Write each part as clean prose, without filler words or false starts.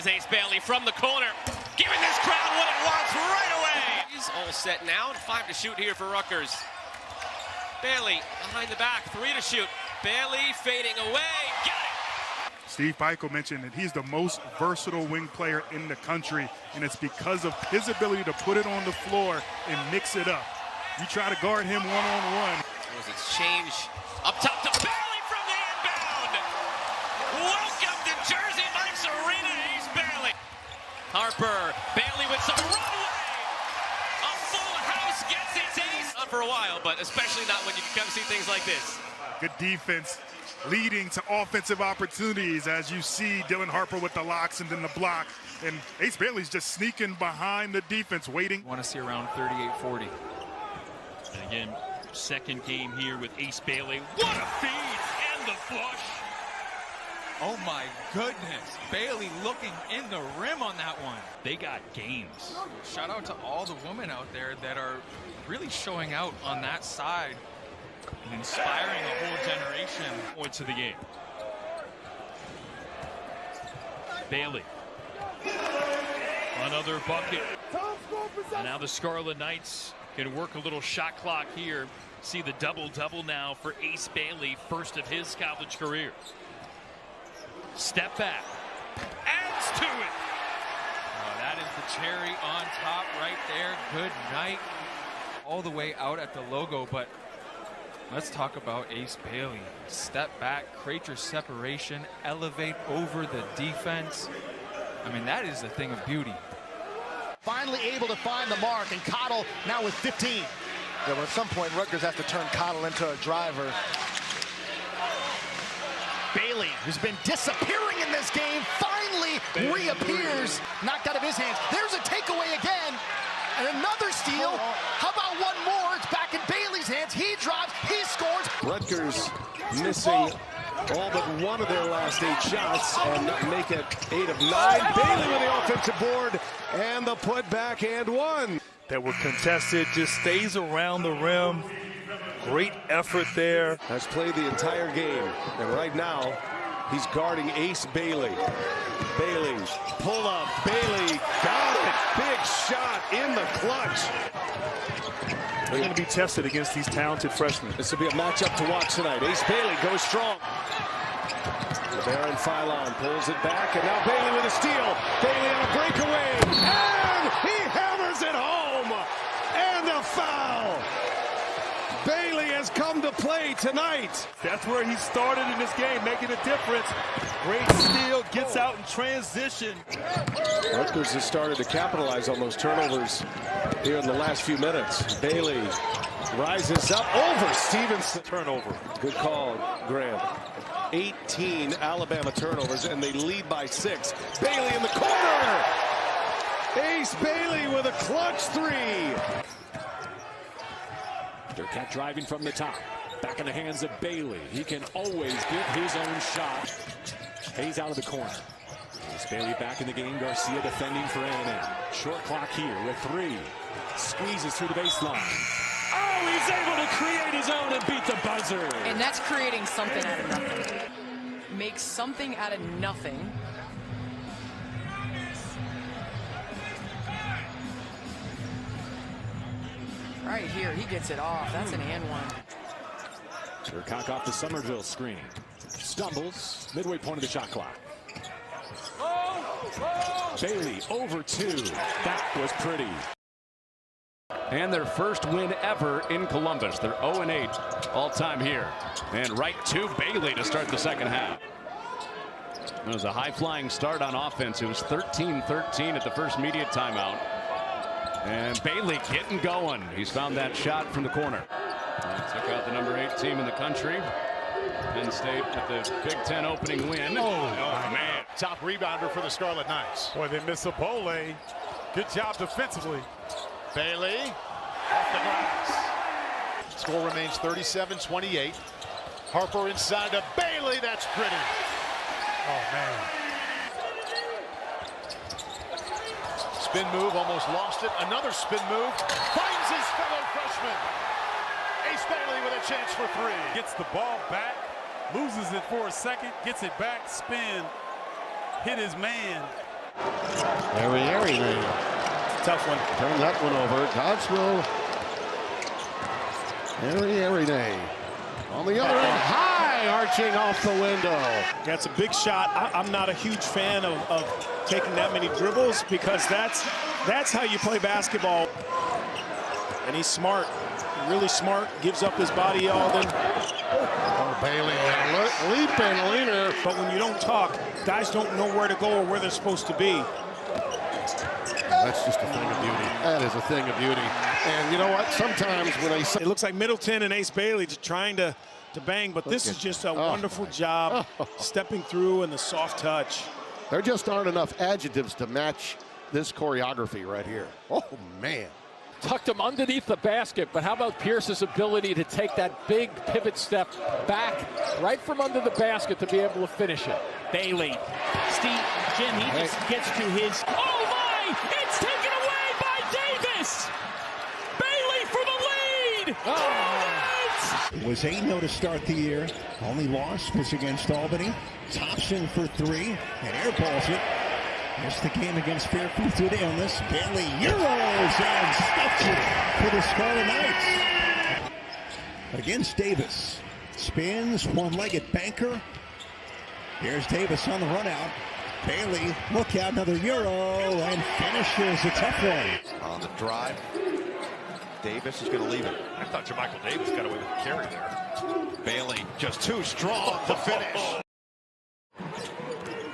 is Ace Bailey from the corner, giving this crowd what it wants right away. He's all set now, 5 to shoot here for Rutgers. Bailey behind the back, 3 to shoot. Bailey fading away, got it! Steve Pikiell mentioned that he's the most versatile wing player in the country, and it's because of his ability to put it on the floor and mix it up. You try to guard him one-on-one. Was exchange up top to Bailey from the inbound. Welcome to Jersey Mike's Arena, Ace Bailey. Harper, Bailey with some runway. A full house gets its ace. Not for a while, but especially not when you can come see things like this. Good defense leading to offensive opportunities, as you see Dylan Harper with the locks and then the block. And Ace Bailey's just sneaking behind the defense, waiting. Want to see around 38-40. And again, second game here with Ace Bailey. What a feed and the flush. Oh my goodness. Bailey looking in the rim on that one. They got games. Shout out to all the women out there that are really showing out on that side and inspiring a whole generation. Points of the game. Bailey. Another bucket. And now the Scarlet Knights can work a little shot clock here. See the double-double now for Ace Bailey, first of his college career. Step back. Adds to it. Oh, that is the cherry on top right there. Good night. All the way out at the logo, but let's talk about Ace Bailey. Step back, create your separation, elevate over the defense. I mean, that is the thing of beauty. Finally able to find the mark, and Cottle now with 15. Yeah, well, at some point, Rutgers has to turn Cottle into a driver. Bailey, who's been disappearing in this game, finally reappears. Knocked out of his hands. There's a takeaway again. And another steal. How about one more? It's back in Bailey's hands. He drives, he scores. Rutgers missing all but one of their last 8 shots and make it 8 of 9. Bailey with the offensive board and the putback and one. That were contested, just stays around the rim. Great effort there. Has played the entire game, and right now he's guarding Ace Bailey. Bailey, pull up, Bailey, got it. Big shot in the clutch. They're going to be tested against these talented freshmen. This will be a matchup to watch tonight. Ace Bailey goes strong. Baron Philon pulls it back, and now Bailey with a steal. Bailey on a breakaway, and he hammers it home. And a foul. Bailey has come to play tonight. That's where he started in this game, making a difference. Great steal, gets out in transition. Rutgers has started to capitalize on those turnovers here in the last few minutes. Bailey rises up over Stevenson. Turnover. Good call, Graham. 18 Alabama turnovers, and they lead by 6. Bailey in the corner. Ace Bailey with a clutch 3. Durkett driving from the top. Back in the hands of Bailey. He can always get his own shot. Hayes out of the corner. Ace Bailey back in the game. Garcia defending for A&M. Short clock here with 3. Squeezes through the baseline. Oh, he's able to create his own and beat the buzzer. And that's creating something out of nothing. Make something out of nothing. Right here, he gets it off. That's an and one. Durkett off the Somerville screen. Stumbles. Midway point of the shot clock. Bailey over 2. That was pretty. And their first win ever in Columbus. They're 0-8 all-time here. And right to Bailey to start the second half. It was a high-flying start on offense. It was 13-13 at the first media timeout. And Bailey getting going. He's found that shot from the corner. Took out the number 8 team in the country. Penn State with the Big Ten opening win. Oh man. Top rebounder for the Scarlet Knights. Boy, they miss a Bole. Good job defensively. Bailey off the glass. Score remains 37-28. Harper inside to Bailey. That's pretty. Oh, man. Spin move, almost lost it. Another spin move. Finds his fellow freshman. Ace Bailey with a chance for 3. Gets the ball back. Loses it for a second. Gets it back. Spin. Hit his man. Airy. Tough one. Turn that one over. Dodgeville. Airy. On the other end, high, arching off the window. That's a big shot. I'm not a huge fan of taking that many dribbles because that's how you play basketball. And he's smart, really smart. Gives up his body all then. Oh, Bailey, leaping leaner. But when you don't talk, guys don't know where to go or where they're supposed to be. That's just a thing of beauty. That is a thing of beauty. And you know what? Sometimes when they say... It looks like Middleton and Ace Bailey just trying to bang, but this is just a wonderful job stepping through and the soft touch. There just aren't enough adjectives to match this choreography right here. Oh, man. Tucked him underneath the basket, but how about Pierce's ability to take that big pivot step back right from under the basket to be able to finish it? Bailey. Steve, Jim, he just gets to his... Oh, my! It's taken away by Davis! Bailey for the lead! It was 8-0 to start the year. Only loss was against Albany. Thompson for 3 and airballs it. Missed the game against Fairfield due to illness. Bailey euros and stuffs it for the Scarlet Knights. Against Davis. Spins, one-legged banker. Here's Davis on the run out. Bailey, look out, another euro, and finishes a tough one. On the drive, Davis is going to leave it. I thought Jermichael Davis got away with the carry there. Bailey just too strong to finish.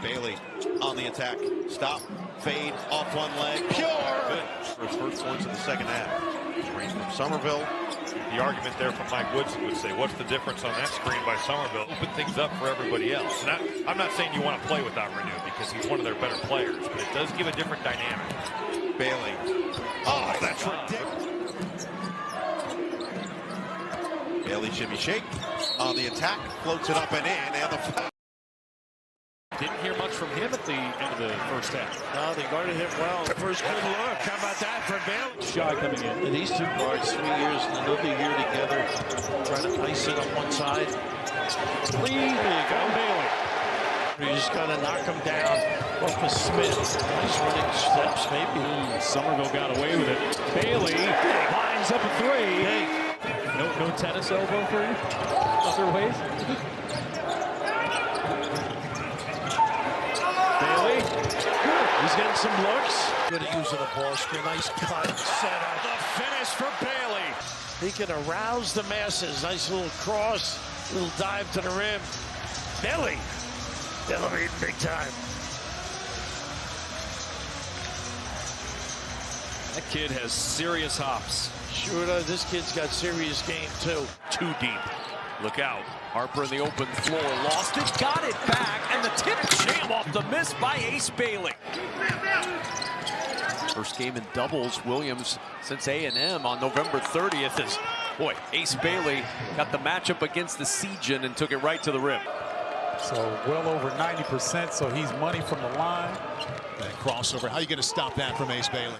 Bailey on the attack. Stop, fade, off one leg. Pure! Good. For his first points in the second half. Screen from Somerville. The argument there from Mike Woodson would say, what's the difference on that screen by Somerville? Open things up for everybody else. And I'm not saying you want to play without Renew because he's one of their better players, but it does give a different dynamic. Bailey. Oh, that's ridiculous. Bailey shimmy shake on the attack, floats it up and in, and the... Didn't hear much from him at the end of the first half. No, they guarded him well. First good look. How about that for Bailey? Shy coming in. And these two guards, 3 years, another year together, trying to ice it on one side. 3, there you go, Bailey. You just got to knock him down. Off of Smith. Nice running steps, maybe. Somerville got away with it. Bailey lines up a 3. Hey. No tennis elbow for you? Other ways? Bailey, he's getting some looks. Good at using the ball screen. Nice cut, set up. The finish for Bailey. He can arouse the masses. Nice little cross, little dive to the rim. Bailey, elevating big time. That kid has serious hops. Sure does. This kid's got serious game, too. Too deep. Look out. Harper in the open floor. Lost it. Got it back. And the tip jam off the miss by Ace Bailey. First game in doubles. Williams since A&M on November 30th. As, boy, Ace Bailey got the matchup against the Siegen and took it right to the rim. So well over 90%, so he's money from the line. And crossover. How are you going to stop that from Ace Bailey?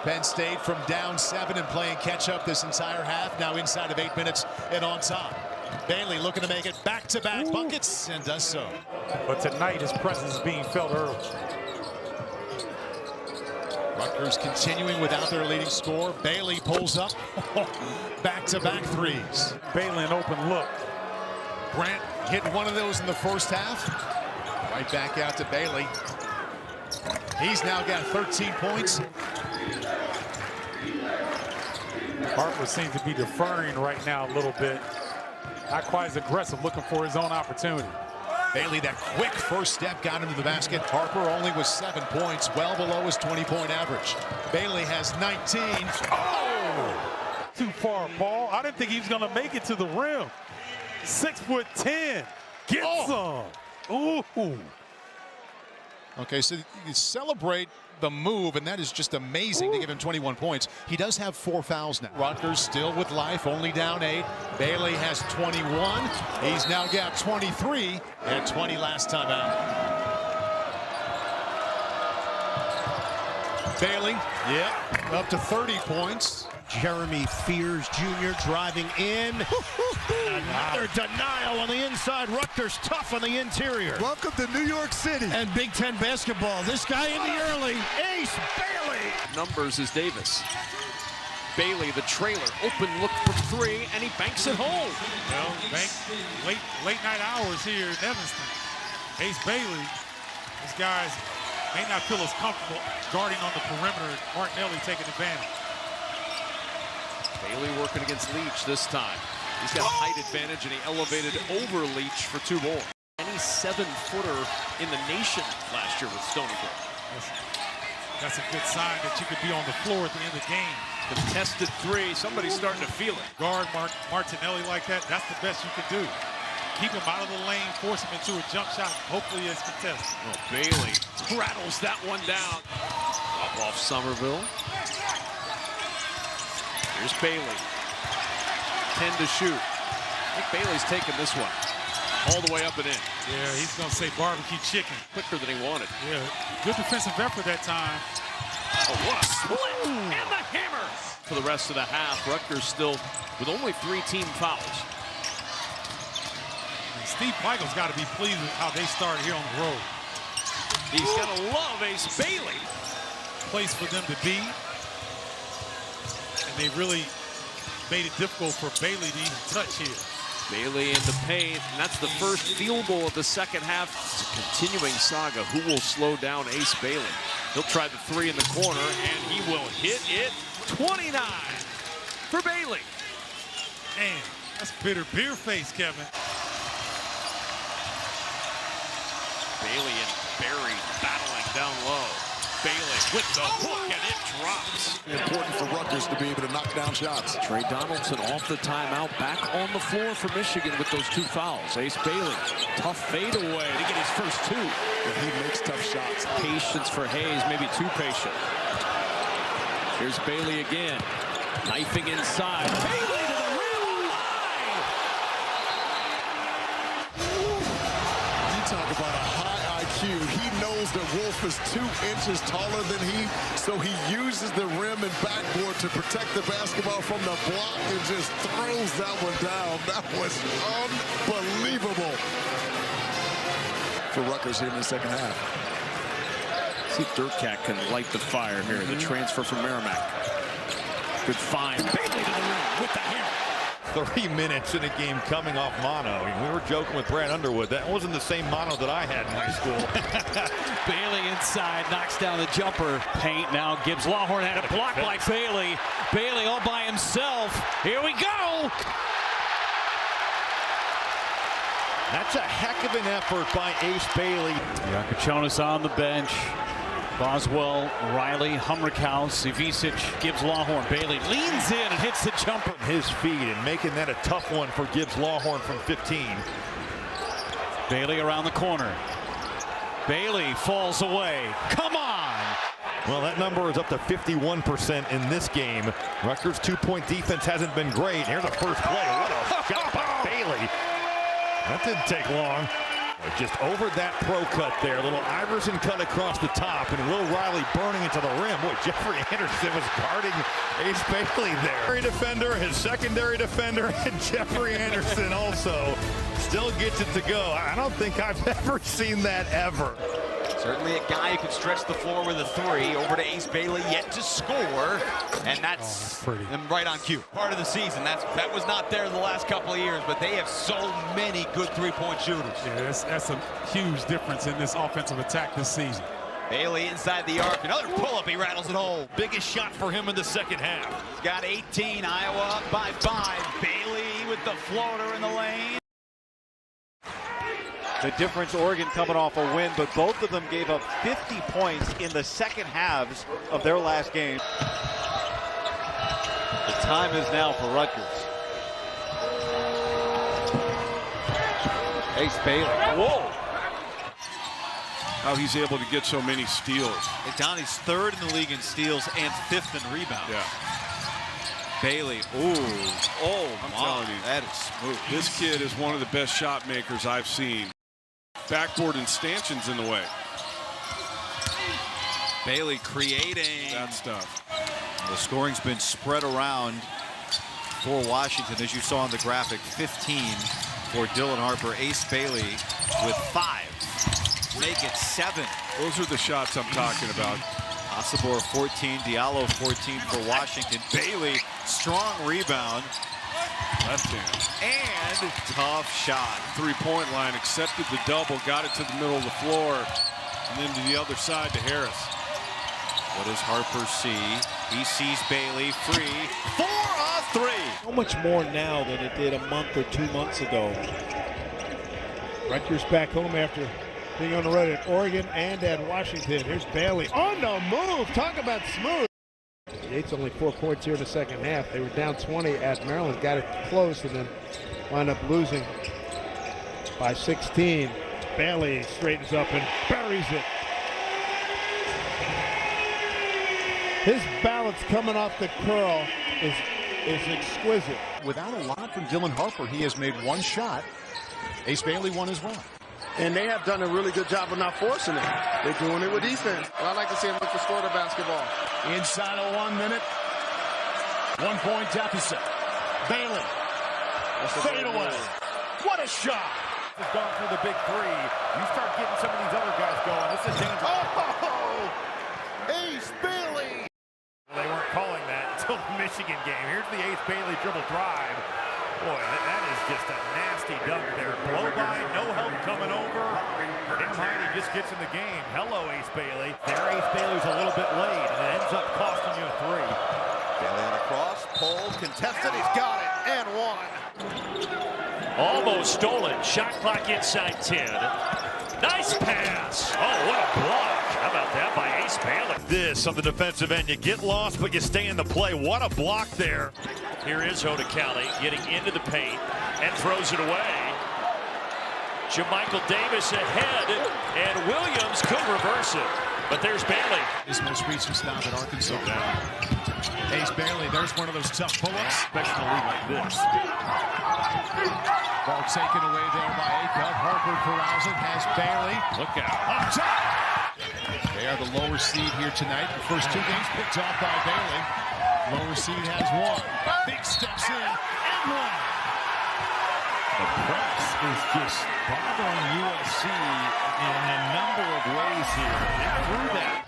Penn State from down 7 and playing catch-up this entire half. Now inside of 8 minutes and on top. Bailey looking to make it back-to-back buckets and does so. But tonight his presence is being felt early. Rutgers continuing without their leading scorer. Bailey pulls up. Back-to-back threes. Bailey an open look. Grant hit one of those in the first half. Right back out to Bailey. He's now got 13 points. Harper seems to be deferring right now a little bit. Not quite as aggressive, looking for his own opportunity. Bailey, that quick first step got him to the basket. Harper only with 7 points, well below his 20-point average. Bailey has 19. Oh! Too far, Paul. I didn't think he was going to make it to the rim. 6'10". Get some. Ooh. Okay, so you celebrate the move, and that is just amazing to give him 21 points. He does have 4 fouls now. Rutgers still with life, only down 8. Bailey has 21. He's now got 23 and 20 last time out. Bailey, up to 30 points. Jeremy Fears Jr. driving in. Another denial on the inside. Rutgers tough on the interior. Welcome to New York City. And Big Ten basketball. This guy in the early. Ace Bailey. Numbers is Davis. Bailey, the trailer, open look for three, and he banks it home. Well, late night hours here in Evanston. Ace Bailey, these guys may not feel as comfortable guarding on the perimeter. Martinelli taking advantage. Bailey working against Leach this time. He's got a height advantage, and he elevated over Leach for two more. Any 7-footer in the nation last year with Stony Brook. That's a good sign that you could be on the floor at the end of the game. Contested three, somebody's starting to feel it. Guard Martinelli like that, that's the best you can do. Keep him out of the lane, force him into a jump shot, hopefully it's contested. Oh, Bailey rattles that one down. Up off Somerville. Here's Bailey. 10 to shoot. I think Bailey's taking this one. All the way up and in. Yeah, he's going to say barbecue chicken. Quicker than he wanted. Yeah, good defensive effort that time. Oh, what a split! And the hammer! For the rest of the half, Rutgers still with only 3 team fouls. And Steve Michael's got to be pleased with how they started here on the road. He's got to love Ace Bailey. Place for them to be. And they really made it difficult for Bailey to even touch here. Bailey in the paint, and that's the first field goal of the second half. It's a continuing saga. Who will slow down Ace Bailey? He'll try the three in the corner, and he will hit it. 29 for Bailey. Man, that's bitter beer face, Kevin. Bailey and Barry battling down low. Bailey with the hook, and it drops. Important for Rutgers to be able to knock down shots. Trey Donaldson off the timeout, back on the floor for Michigan with those 2 fouls. Ace Bailey, tough fadeaway to get his first 2. And he makes tough shots. Patience for Hayes, maybe too patient. Here's Bailey again, knifing inside. Bailey to the rim, line! You talk about a high IQ. He knows that Wolf is 2 inches taller than he, so he uses the rim and backboard to protect the basketball from the block and just throws that one down. That was unbelievable for Rutgers here in the second half. See if Dirtcat can light the fire here. The transfer from Merrimack. Good find. Bailey to the rim with the hammer. 3 minutes in a game coming off mono. I mean, we were joking with Brad Underwood. That wasn't the same mono that I had in high school. Bailey inside, knocks down the jumper. Paint now. Gibbs Lawhorn had a block like Bailey. Bailey all by himself. Here we go. That's a heck of an effort by Ace Bailey. Yakachonis on the bench. Boswell, Riley, Humrickhouse, Ivisic, Gibbs Lawhorn. Bailey leans in and hits the jumper. His feet and making that a tough one for Gibbs Lawhorn from 15. Bailey around the corner. Bailey falls away. Come on! Well, that number is up to 51% in this game. Rutgers' 2-point defense hasn't been great. Here's the first play. What a shot by Bailey. That didn't take long. Just over that pro cut there. A little Iverson cut across the top, and Will Riley burning into the rim. Boy, Jeffrey Anderson was guarding Ace Bailey there. Defender, his secondary defender, and Jeffrey Anderson also still gets it to go. I don't think I've ever seen that ever. Certainly a guy who can stretch the floor with a 3. Over to Ace Bailey, yet to score, and that's right on cue. Part of the season. That was not there the last couple of years, but they have so many good 3-point shooters. Yeah, that's a huge difference in this offensive attack this season. Bailey inside the arc, another pull-up, he rattles it home. Biggest shot for him in the second half. He's got 18, Iowa up by 5. Bailey with the floater in the lane. The difference, Oregon coming off a win, but both of them gave up 50 points in the second halves of their last game. The time is now for Rutgers. Ace Bailey. Whoa! How he's able to get so many steals. Donnie's 3rd in the league in steals and 5th in rebounds. Yeah. Bailey, I'm telling you, that is smooth. This kid is one of the best shot makers I've seen. Backboard and stanchions in the way. Bailey creating. That stuff. The scoring's been spread around for Washington, as you saw on the graphic. 15 for Dylan Harper. Ace Bailey with 5. Make it 7. Those are the shots I'm talking about. Asabor 14, Diallo 14 for Washington. Bailey, strong rebound. Left hand. And tough shot. 3-point line, accepted the double, got it to the middle of the floor, and then to the other side to Harris. What does Harper see? He sees Bailey free for a 3. So much more now than it did a month or 2 months ago. Rutgers back home after being on the road at Oregon and at Washington. Here's Bailey on the move. Talk about smooth. Yates only 4 points here in the second half. They were down 20 at Maryland, got it close, and then wound up losing by 16. Bailey straightens up and buries it. His balance coming off the curl is exquisite. Without a lot from Dylan Harper, he has made 1 shot. Ace Bailey 1 as well. And they have done a really good job of not forcing it. They're doing it with defense. I like to see them look to score the basketball. Inside of 1 minute. 1-point deficit. Bailey. Fade away. What a shot. Has gone through the big 3. You start getting some of these other guys going. This is dangerous. Oh! Ace Bailey. Well, they weren't calling that until the Michigan game. Here's the Ace Bailey dribble drive. Boy, that is just a nasty dunk there. Blow by, no help coming over. Tim Heide just gets in the game. Hello, Ace Bailey. There, Ace Bailey's a little bit late, and it ends up costing you a 3. Bailey on a cross, pulled, contested, he's got it, and 1. Almost stolen. Shot clock inside 10. Nice pass. Oh, what a block. How about that by Ace Bailey? This on the defensive end. You get lost, but you stay in the play. What a block there. Here is Hodekali getting into the paint and throws it away. JaMychal Davis ahead, and Williams could reverse it. But there's Bailey. His most recent stop at Arkansas. Ace Bailey, there's one of those tough pull-ups. Especially in a league like this. Ball taken away there by Akub. Harper corrals it, has Bailey. Look out. Up top! They are the lower seed here tonight. The first 2 games picked off by Bailey. Lower seed has 1. Big steps in and 1. The press is just bothering USC in a number of ways here. They threw that.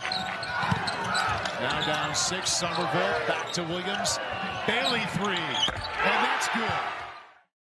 Now down 6, Somerville. Back to Williams. Bailey 3. And that's good.